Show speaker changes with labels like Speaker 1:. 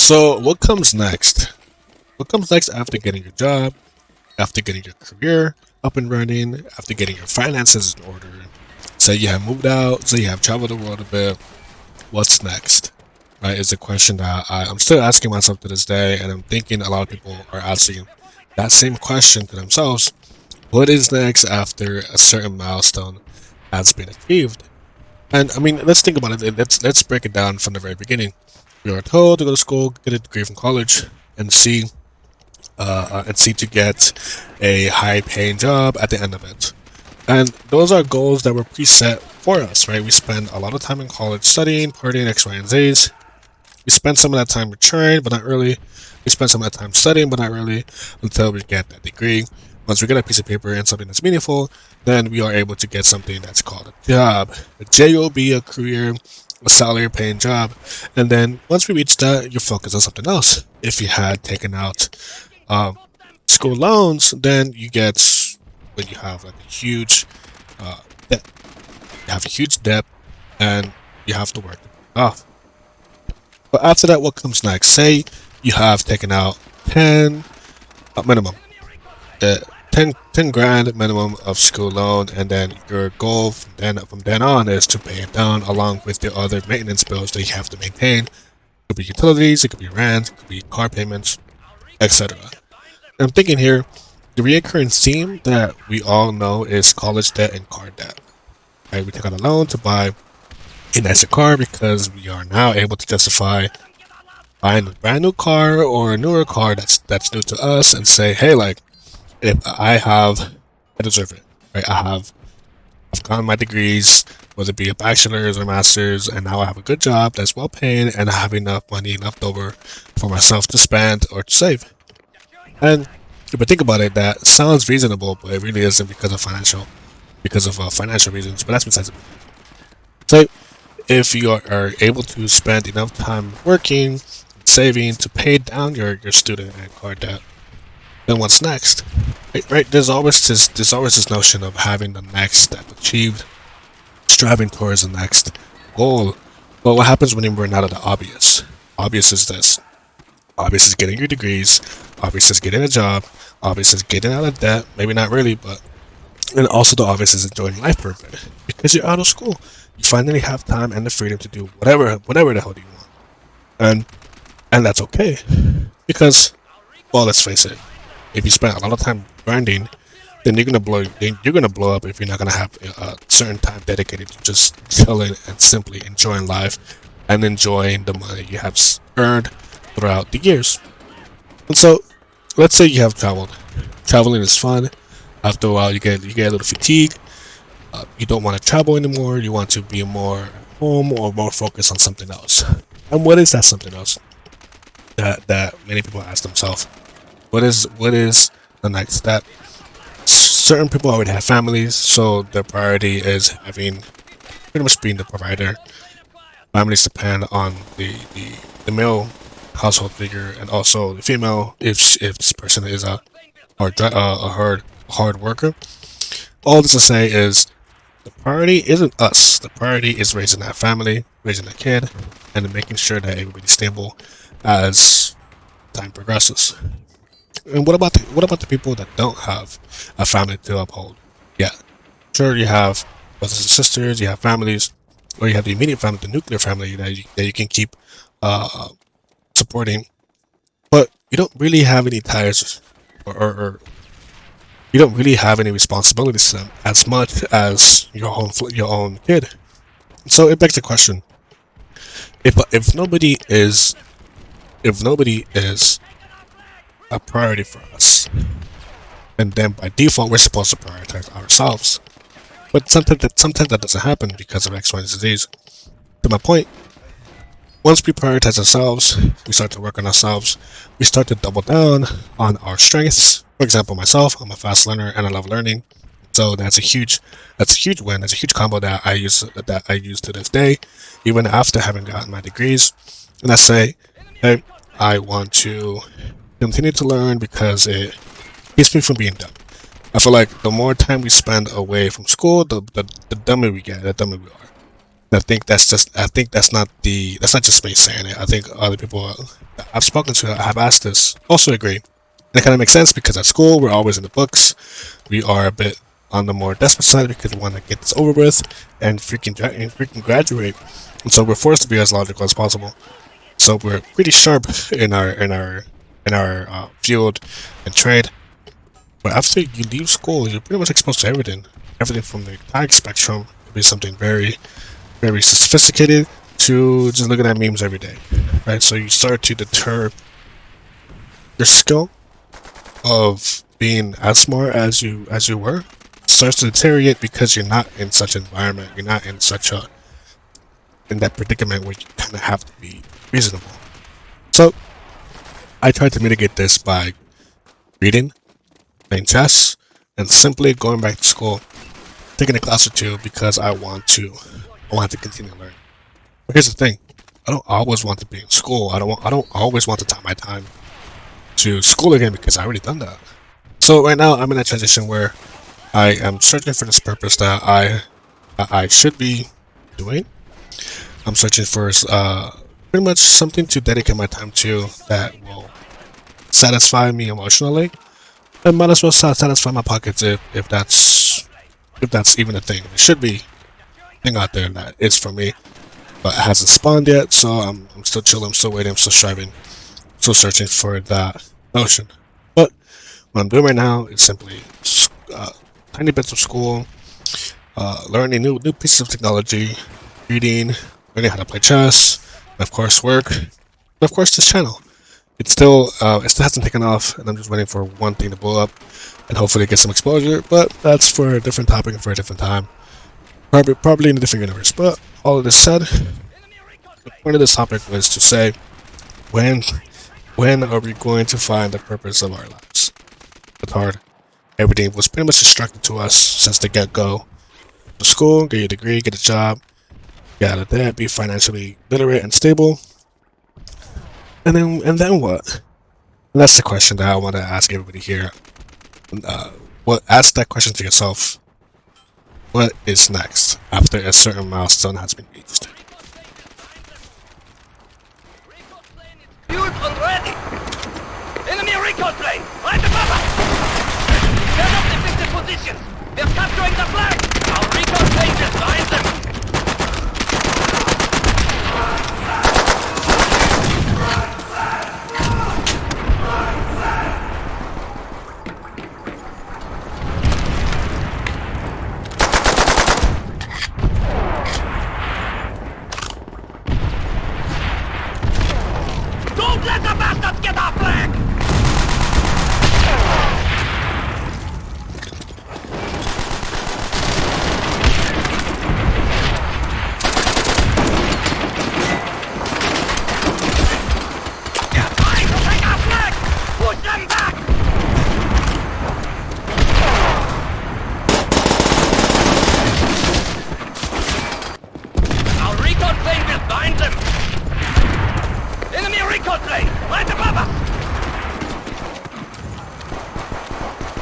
Speaker 1: So, what comes next? What comes next after getting your job, after getting your career up and running, after getting your finances in order? Say you have moved out, say you have traveled the world a bit. What's next? Right, is a question that I'm still asking myself to this day, and I'm thinking a lot of people are asking that same question to themselves. What is next after a certain milestone has been achieved? And I mean, let's think about it. Let's break it down from the very beginning. We are told to go to school, get a degree from college, and see to get a high-paying job at the end of it. And those are goals that were preset for us, right? We spend a lot of time in college studying, partying, X, Y, and Z's. We spend some of that time maturing, but not really. We spend some of that time studying, but not really, until we get that degree. Once we get a piece of paper and something that's meaningful, then we are able to get something that's called a job. A job, a career, a salary-paying job. And then once we reach that, you focus on something else. If you had taken out school loans, then you get, when you have like a huge debt. You have a huge debt, and you have to work to pay it off. But after that, what comes next? Say you have taken out 10 minimum, 10 grand minimum of school loan, and then your goal from then on is to pay it down along with the other maintenance bills that you have to maintain. It could be utilities, it could be rent, it could be car payments, etc. I'm thinking here, the recurring theme that we all know is college debt and car debt. Right? We take out a loan to buy a nicer car because we are now able to justify buying a brand new car or a newer car that's new to us, and say, hey, like, if I deserve it, right? I've gotten my degrees, whether it be a bachelor's or master's, and now I have a good job that's well paid, and I have enough money left over for myself to spend or to save. And if I think about it, that sounds reasonable, but it really isn't because of financial reasons. But that's besides it. So if you are able to spend enough time working, saving to pay down your student and car debt, then what's next? Right? There's always this notion of having the next step achieved, striving towards the next goal. But what happens when you run out of the obvious? Obvious is this. Obvious is getting your degrees. Obvious is getting a job. Obvious is getting out of debt. Maybe not really, but and also the obvious is enjoying life for a bit because you're out of school. You finally have time and the freedom to do whatever the hell you want, and that's okay because, well, let's face it. If you spend a lot of time grinding, then you're gonna blow up if you're not gonna have a certain time dedicated to just chilling and simply enjoying life and enjoying the money you have earned throughout the years. And so, let's say you have traveled. Traveling is fun. After a while, you get a little fatigued. You don't want to travel anymore. You want to be more home or more focused on something else. And what is that something else that many people ask themselves? What is the next step? Certain people already have families, so their priority is having pretty much being the provider. Families depend on the male household figure and also the female if this person is a hard worker. All this to say is the priority isn't us. The priority is raising that family, raising that kid, and making sure that everybody's stable as time progresses. And what about the people that don't have a family to uphold? Yeah, sure, you have brothers and sisters, you have families, or you have the immediate family, the nuclear family that you can keep supporting, but you don't really have any ties, or you don't really have any responsibilities to them as much as your own kid. So it begs the question: if nobody is a priority for us, and then by default we're supposed to prioritize ourselves. But sometimes that doesn't happen because of X, Y, and Z's. To my point, once we prioritize ourselves, we start to work on ourselves. We start to double down on our strengths. For example, myself, I'm a fast learner and I love learning. So that's a huge win. That's a huge combo that I use to this day, even after having gotten my degrees. And I say, hey, I want to continue to learn because it keeps me from being dumb. I feel like the more time we spend away from school, the dumber we get, the dumber we are. I think that's not just me saying it. I think other people I've spoken to have asked this also agree. And it kind of makes sense because at school we're always in the books. We are a bit on the more desperate side because we want to get this over with and freaking graduate. And so we're forced to be as logical as possible. So we're pretty sharp in our field and trade. But after you leave school, you're pretty much exposed to everything. Everything from the tag spectrum to be something very, very sophisticated to just looking at memes every day, right? So you start to deter your skill of being as smart as you were starts to deteriorate because you're not in such an environment. You're not in that predicament where you kind of have to be reasonable. So I tried to mitigate this by reading, playing chess, and simply going back to school, taking a class or two because I want to continue learning. But here's the thing: I don't always want to be in school. I don't always want to tie my time to school again because I already done that. So right now I'm in a transition where I am searching for this purpose that I should be doing. I'm searching for pretty much something to dedicate my time to that will satisfy me emotionally, and might as well satisfy my pockets if that's even a thing. There should be a thing out there that is for me, but it hasn't spawned yet. So I'm still chilling. I'm still waiting. I'm still striving. Still searching for that notion. But what I'm doing right now is simply tiny bits of school, learning new pieces of technology, reading, learning how to play chess, and of course work, and of course this channel. It still hasn't taken off, and I'm just waiting for one thing to blow up and hopefully get some exposure. But that's for a different topic and for a different time, probably in a different universe. But all of this said, the point of this topic was to say, when are we going to find the purpose of our lives? It's hard. Everything was pretty much instructed to us since the get-go. Go to school, get your degree, get a job, get out of that, be financially literate and stable. And then what? And that's the question that I want to ask everybody here. Ask that question to yourself. What is next after a certain milestone has been reached?
Speaker 2: Fueled and ready! Enemy recon plane! Right above us! Turn up defensive positions! They're capturing the flag! Our recon plane is behind them! Don't let the bastards get our flag! They're trying to take our flag! Push them back! Our recon plane is behind them! Enemy recon plane! Right above us!